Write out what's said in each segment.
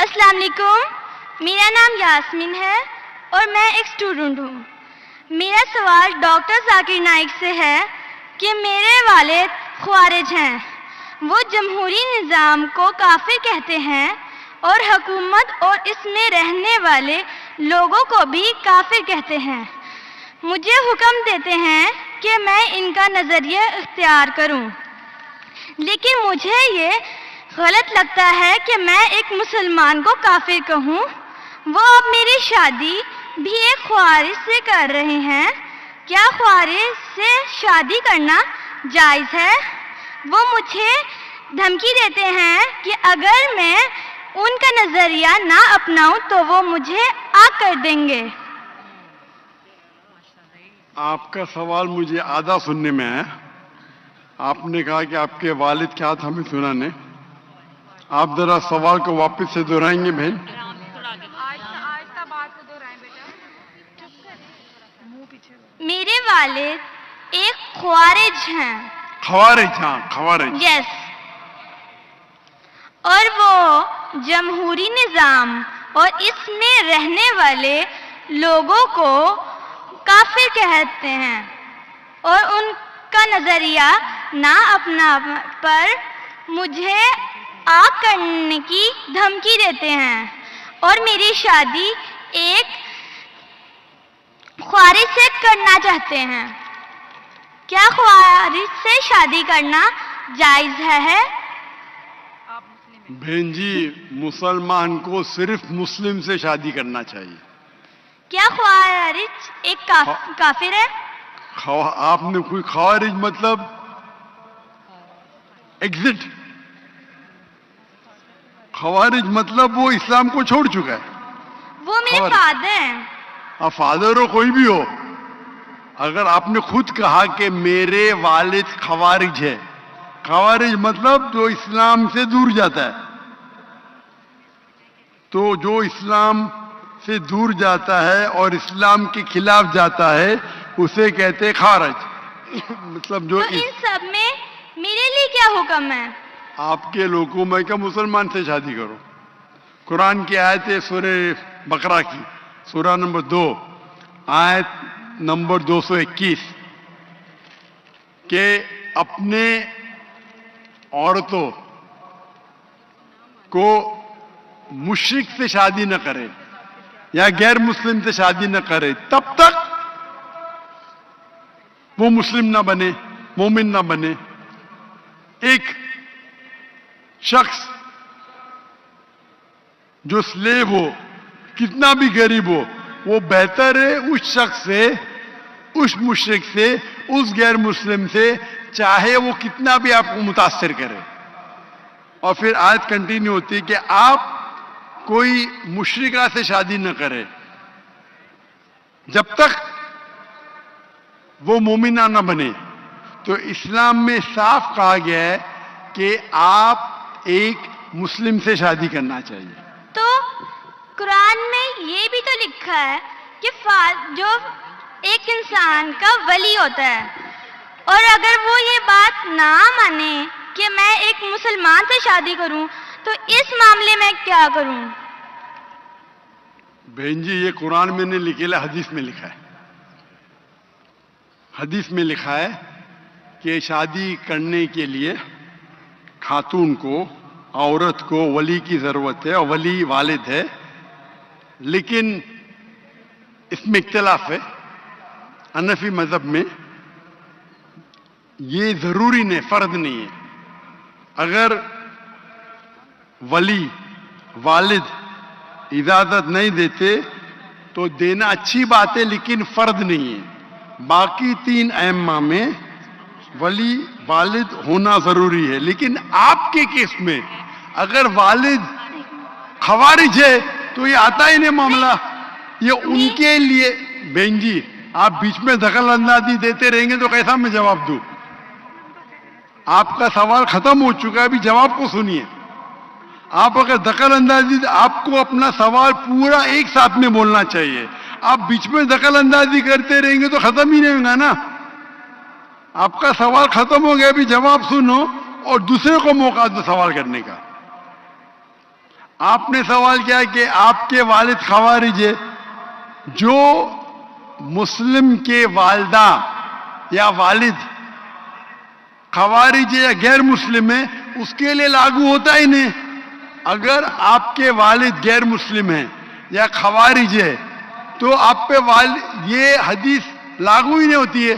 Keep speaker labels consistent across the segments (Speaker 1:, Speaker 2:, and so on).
Speaker 1: السلام علیکم، میرا نام یاسمین ہے اور میں ایک اسٹوڈنٹ ہوں۔ میرا سوال ڈاکٹر ذاکر نائک سے ہے کہ میرے والد خوارج ہیں، وہ جمہوری نظام کو کافر کہتے ہیں اور حکومت اور اس میں رہنے والے لوگوں کو بھی کافر کہتے ہیں۔ مجھے حکم دیتے ہیں کہ میں ان کا نظریہ اختیار کروں، لیکن مجھے یہ غلط لگتا ہے کہ میں ایک مسلمان کو کافر کہوں۔ وہ اب میری شادی بھی ایک خوارج سے کر رہے ہیں، کیا خوارج سے شادی کرنا جائز ہے؟ وہ مجھے دھمکی دیتے ہیں کہ اگر میں ان کا نظریہ نہ اپناؤں تو وہ مجھے آگ کر دیں گے۔
Speaker 2: آپ کا سوال مجھے آدھا سننے میں ہے۔ آپ نے کہا کہ آپ کے والد کیا تھا، ہمیں سنا نہیں۔ آپ ذرا سوال کو واپس سے دہرائیں گے بہن؟
Speaker 1: میرے والد ایک خوارج ہیں۔
Speaker 2: خوارج؟ ہاں، خوارج۔
Speaker 1: یس، اور وہ جمہوری نظام اور اس میں رہنے والے لوگوں کو کافر کہتے ہیں اور ان کا نظریہ نہ اپنا پر مجھے آگ کرنے کی دھمکی دیتے ہیں اور میری شادی ایک خوارج سے کرنا چاہتے ہیں۔ کیا خوارج سے شادی کرنا جائز ہے؟
Speaker 2: بہن جی، مسلمان کو صرف مسلم سے شادی کرنا چاہیے۔
Speaker 1: کیا خوارج ایک کافر ہے؟
Speaker 2: آپ نے کوئی خوارج مطلب ایگزٹ، خوارج مطلب وہ اسلام کو چھوڑ چکا ہے۔
Speaker 1: وہ میرے فادر ہیں۔
Speaker 2: فادر ہو کوئی بھی ہو، اگر آپ نے خود کہا کہ میرے والد خوارج ہے، خوارج مطلب جو اسلام سے دور جاتا ہے، تو جو اسلام سے دور جاتا ہے اور اسلام کے خلاف جاتا ہے اسے کہتے خارج۔ مطلب جو
Speaker 1: تو ان سب میں میرے لیے کیا حکم ہے؟
Speaker 2: آپ کے لوگوں میں کہ مسلمان سے شادی کرو۔ قرآن کی آیت ہے سورہ بقرہ کی، سورہ نمبر 2 آیت نمبر 221 کہ اپنے عورتوں کو مشرک سے شادی نہ کرے یا غیر مسلم سے شادی نہ کرے تب تک وہ مسلم نہ بنے، مومن نہ بنے۔ ایک شخص جو سلیو ہو، کتنا بھی غریب ہو، وہ بہتر ہے اس شخص سے، اس مشرک سے، اس غیر مسلم سے، چاہے وہ کتنا بھی آپ کو متاثر کرے۔ اور پھر آیت کنٹینیو ہوتی ہے کہ آپ کوئی مشرکہ سے شادی نہ کرے جب تک وہ مومنہ نہ بنے۔ تو اسلام میں صاف کہا گیا ہے کہ آپ ایک مسلم سے شادی کرنا چاہیے۔
Speaker 1: تو قرآن میں یہ بھی تو لکھا ہے کہ جو ایک انسان کا ولی ہوتا ہے، اور اگر وہ یہ بات نہ مانے کہ میں ایک مسلمان سے شادی کروں تو اس معاملے میں کیا کروں؟
Speaker 2: بہن جی، یہ قرآن میں نے لکھا ہے، حدیث میں لکھا ہے۔ حدیث میں لکھا ہے کہ شادی کرنے کے لیے خاتون کو، عورت کو ولی کی ضرورت ہے، اور ولی والد ہے، لیکن اس میں اختلاف ہے۔ حنفی مذہب میں یہ ضروری نہیں، فرض نہیں ہے۔ اگر ولی والد اجازت نہیں دیتے تو دینا اچھی بات ہے، لیکن فرض نہیں ہے۔ باقی 3 ائمہ میں ولی والد ہونا ضروری ہے، لیکن آپ کے کیس میں اگر والد خوارج ہے تو یہ آتا ہی نہیں معاملہ۔ یہ ان کے لیے بہن جی، آپ بیچ میں دخل اندازی دیتے رہیں گے تو کیسا میں جواب دوں؟ آپ کا سوال ختم ہو چکا ہے، ابھی جواب کو سنیے۔ آپ اگر دخل اندازی، آپ کو اپنا سوال پورا ایک ساتھ میں بولنا چاہیے۔ آپ بیچ میں دخل اندازی کرتے رہیں گے تو ختم ہی نہیں ہوگا نا۔ آپ کا سوال ختم ہو گیا، ابھی جواب سنو اور دوسرے کو موقع دو سوال کرنے کا۔ آپ نے سوال کیا کہ آپ کے والد خوارج ہے. جو مسلم کے والدہ یا والد خوارج یا غیر مسلم ہے اس کے لیے لاگو ہوتا ہی نہیں. اگر آپ کے والد غیر مسلم ہیں یا خوارج ہے تو آپ پہ یہ حدیث لاگو ہی نہیں ہوتی ہے.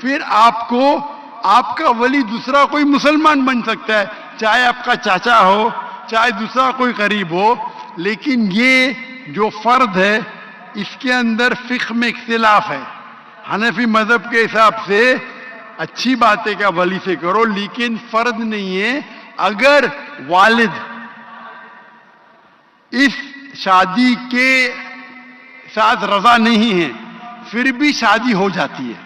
Speaker 2: پھر آپ کو آپ کا ولی دوسرا کوئی مسلمان بن سکتا ہے, چاہے آپ کا چاچا ہو چاہے دوسرا کوئی قریب ہو, لیکن یہ جو فرد ہے اس کے اندر فقہ میں اختلاف ہے. حنفی مذہب کے حساب سے اچھی بات ہے کہ ولی سے کرو, لیکن فرد نہیں ہے. اگر والد اس شادی کے ساتھ رضا نہیں ہے پھر بھی شادی ہو جاتی ہے.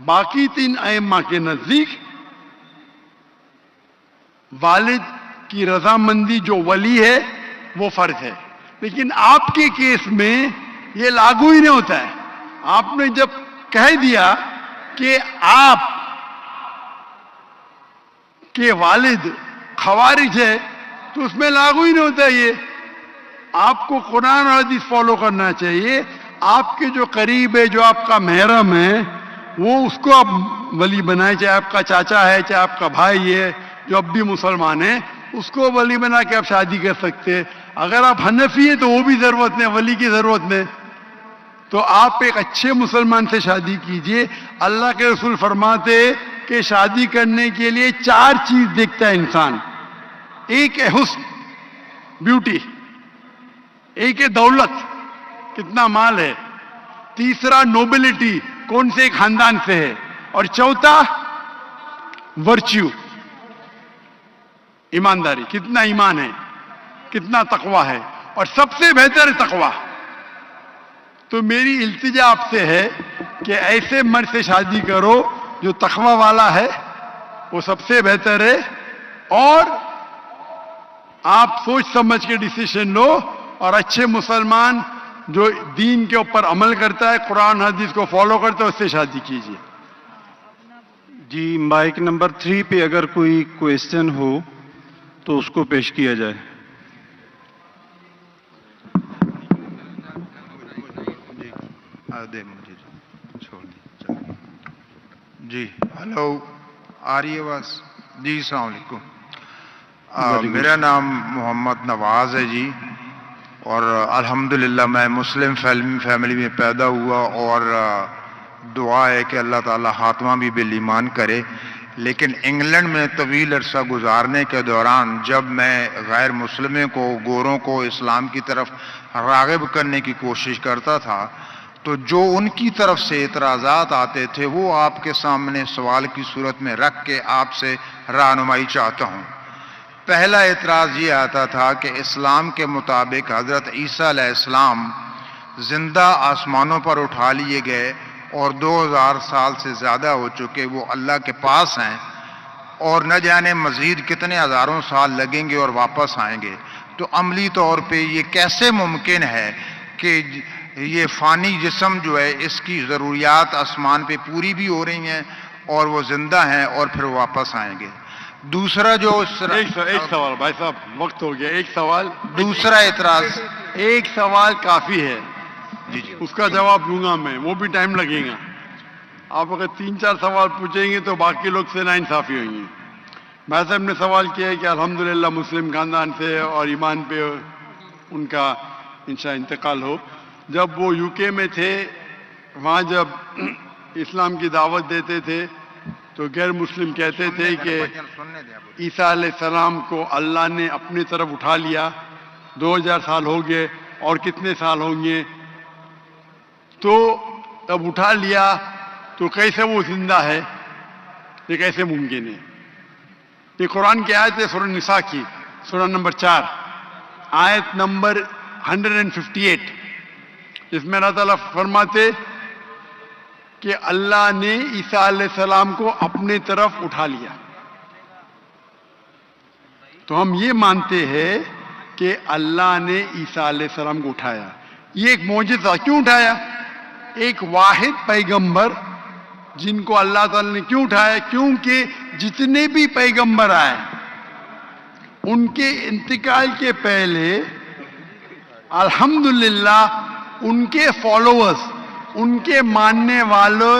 Speaker 2: باقی 3 ائمہ کے نزدیک والد کی رضامندی جو ولی ہے وہ فرض ہے, لیکن آپ کے کیس میں یہ لاگو ہی نہیں ہوتا ہے. آپ نے جب کہہ دیا کہ آپ کے والد خوارج ہے تو اس میں لاگو ہی نہیں ہوتا ہے. یہ آپ کو قرآن اور حدیث فالو کرنا چاہیے. آپ کے جو قریب ہے, جو آپ کا محرم ہے, وہ اس کو آپ ولی بنائے, چاہے آپ کا چاچا ہے چاہے آپ کا بھائی ہے جو اب بھی مسلمان ہے, اس کو ولی بنا کے آپ شادی کر سکتے. اگر آپ حنفی ہیں تو وہ بھی ضرورت نہیں, ولی کی ضرورت نہیں. تو آپ ایک اچھے مسلمان سے شادی کیجئے. اللہ کے رسول فرماتے کہ شادی کرنے کے لیے 4 چیز دیکھتا ہے انسان. ایک ہے حسن, بیوٹی. ایک ہے دولت, کتنا مال ہے. تیسرا نوبلٹی, کون سے خاندان سے ہے. اور چوتھا ورچیو, ایمانداری, کتنا ایمان ہے, کتنا تقوی ہے. اور سب سے بہتر تقوی. تو میری التجا آپ سے ہے کہ ایسے مرد سے شادی کرو جو تقوی والا ہے, وہ سب سے بہتر ہے. اور آپ سوچ سمجھ کے ڈیسیشن لو, اور اچھے مسلمان جو دین کے اوپر عمل کرتا ہے, قرآن حدیث کو فالو کرتا ہے, اس سے شادی کیجیے.
Speaker 3: جی, مائک نمبر 3 پہ اگر کوئی کوئسچن ہو تو اس کو پیش کیا جائے.
Speaker 4: جی ہلو, آ رہی ہے آواز؟ جی السلام علیکم. میرا نام محمد نواز ہے جی, اور الحمدللہ میں مسلم فیملی میں پیدا ہوا, اور دعا ہے کہ اللہ تعالی خاتمہ بھی بالایمان کرے. لیکن انگلینڈ میں طویل عرصہ گزارنے کے دوران جب میں غیر مسلموں کو, گوروں کو اسلام کی طرف راغب کرنے کی کوشش کرتا تھا, تو جو ان کی طرف سے اعتراضات آتے تھے وہ آپ کے سامنے سوال کی صورت میں رکھ کے آپ سے رہنمائی چاہتا ہوں. پہلا اعتراض یہ آتا تھا کہ اسلام کے مطابق حضرت عیسیٰ علیہ السلام زندہ آسمانوں پر اٹھا لیے گئے اور 2000 سال سے زیادہ ہو چکے وہ اللہ کے پاس ہیں, اور نہ جانے مزید کتنے ہزاروں سال لگیں گے اور واپس آئیں گے. تو عملی طور پہ یہ کیسے ممکن ہے کہ یہ فانی جسم جو ہے اس کی ضروریات آسمان پہ پوری بھی ہو رہی ہیں اور وہ زندہ ہیں اور پھر واپس آئیں گے؟ دوسرا جو
Speaker 2: ایک سوال بھائی صاحب, وقت ہو گیا. ایک سوال,
Speaker 4: دوسرا اعتراض,
Speaker 2: ایک سوال کافی ہے,
Speaker 4: جی جی
Speaker 2: اس کا جواب دوں گا میں, وہ بھی ٹائم لگے گا. آپ اگر 3-4 سوال پوچھیں گے تو باقی لوگ سے ناانصافی ہوئیں گی. بھائی صاحب نے سوال کیا ہے کہ الحمدللہ مسلم خاندان سے اور ایمان پہ ان کا انشاء انتقال ہو. جب وہ UK میں تھے, وہاں جب اسلام کی دعوت دیتے تھے تو غیر مسلم کہتے تھے کہ عیسیٰ علیہ السلام کو اللہ نے اپنی طرف اٹھا لیا, 2000 سال ہو گئے اور کتنے سال ہوں گے. تو اب اٹھا لیا تو کیسے وہ زندہ ہے, یہ کیسے ممکن ہے؟ یہ قرآن کی آیت ہے سورہ نساء کی, سورہ نمبر 4 آیت نمبر 158. اس میں اللہ تعالیٰ فرماتے کہ اللہ نے عیسیٰ علیہ السلام کو اپنے طرف اٹھا لیا. تو ہم یہ مانتے ہیں کہ اللہ نے عیسیٰ علیہ السلام کو اٹھایا. یہ ایک معجزہ. کیوں اٹھایا؟ ایک واحد پیغمبر جن کو اللہ تعالیٰ نے کیوں اٹھایا؟ کیونکہ جتنے بھی پیغمبر آئے ان کے انتقال کے پہلے الحمدللہ ان کے فالوورز، ان کے ماننے والوں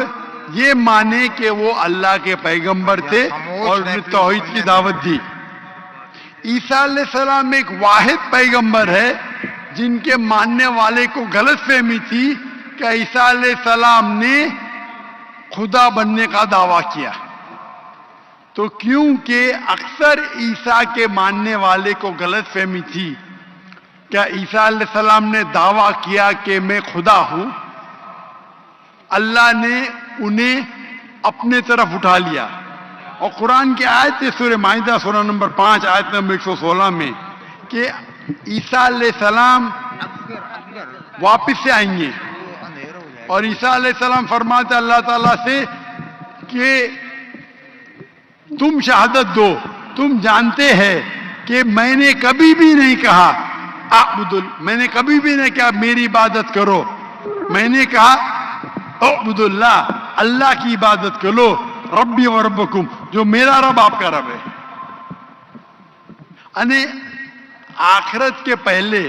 Speaker 2: یہ مانے کہ وہ اللہ کے پیغمبر تھے اور انہیں توحید کی دعوت دی۔ عیسیٰ علیہ السلام ایک واحد پیغمبر ہے جن کے ماننے والے کو غلط فہمی تھی کہ عیسیٰ علیہ السلام نے خدا بننے کا دعویٰ کیا، تو کیونکہ اکثر عیسیٰ کے ماننے والے کو غلط فہمی تھی کہ عیسیٰ علیہ السلام نے دعویٰ کیا کہ میں خدا ہوں، اللہ نے انہیں اپنے طرف اٹھا لیا۔ اور قرآن کی آیت ہے سورہ مائدہ سورہ نمبر 5 آیت نمبر 116 میں کہ عیسیٰ علیہ السلام واپس سے آئیں گے، اور عیسیٰ علیہ السلام فرماتے اللہ تعالیٰ سے کہ تم شہادت دو، تم جانتے ہیں کہ میں نے کبھی بھی نہیں کہا میں نے کبھی بھی نہیں کہا میری عبادت کرو، میں نے کہا اعبدوا اللہ، اللہ کی عبادت کرو، ربی و ربکم، جو میرا رب آپ کا رب ہے۔ یعنی آخرت کے پہلے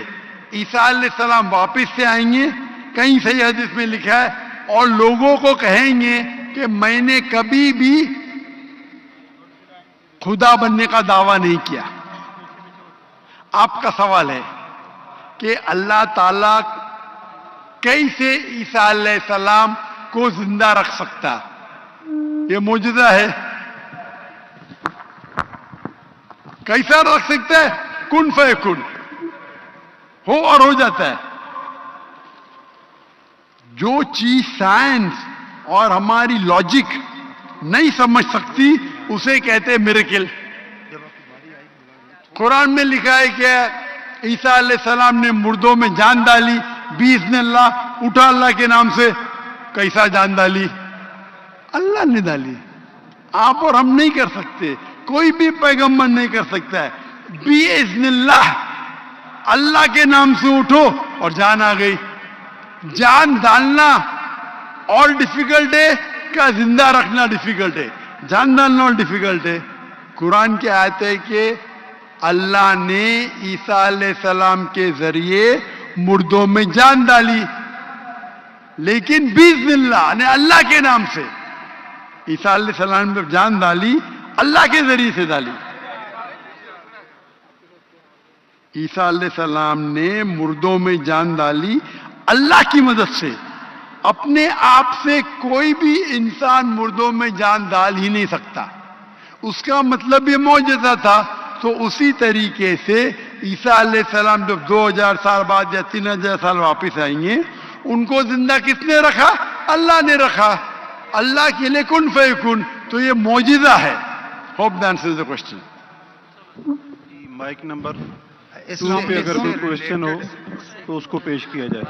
Speaker 2: عیسیٰ علیہ السلام واپس سے آئیں گے، کہیں صحیح حدیث میں لکھا ہے، اور لوگوں کو کہیں گے کہ میں نے کبھی بھی خدا بننے کا دعویٰ نہیں کیا۔ آپ کا سوال ہے کہ اللہ تعالیٰ کیسے عیسیٰ علیہ السلام کو زندہ رکھ سکتا؟ یہ معجزہ ہے۔ کیسا رکھ سکتا ہے؟ کن فیکن، ہو اور ہو جاتا ہے۔ جو چیز سائنس اور ہماری لاجک نہیں سمجھ سکتی اسے کہتے ہیں میریکل۔ قرآن میں لکھا ہے کہ عیسیٰ علیہ السلام نے مردوں میں جان ڈالی، باذن اللہ اٹھا اللہ کے نام سے۔ کیسا جان ڈالی؟ اللہ نے ڈالی، آپ اور ہم نہیں کر سکتے، کوئی بھی پیغمبر نہیں کر سکتا ہے۔ باذن اللہ اللہ کے نام سے اٹھو اور جان آ گئی۔ جان ڈالنا اور ڈیفیکلٹ ہے کا زندہ رکھنا ڈیفیکلٹ ہے؟ جان ڈالنا اور ڈیفیکلٹ ہے۔ قرآن کی آیت ہے کہ اللہ نے عیسیٰ علیہ السلام کے ذریعے مردوں میں جان ڈالی، لیکن باذن اللہ یعنی اللہ کے نام سے۔ عیسیٰ علیہ السلام نے جان ڈالی، اللہ کے ذریعے سے ڈالی۔ عیسیٰ علیہ السلام نے مردوں میں جان ڈالی اللہ کی مدد سے۔ اپنے آپ سے کوئی بھی انسان مردوں میں جان ڈال ہی نہیں سکتا، اس کا مطلب یہ معجزہ تھا۔ تو اسی طریقے سے عیسیٰ علیہ السلام جب 2000 سال بعد یا 3000 سال واپس آئیں گے، ان کو زندہ کس نے رکھا؟ اللہ نے رکھا۔ اللہ کے لیے کن فیکن، تو یہ معجزہ ہے۔ Hope that answers the question.
Speaker 3: Mic number 2 پہ اگر کوئی کوشچن ہو تو اس کو پیش کیا جائے۔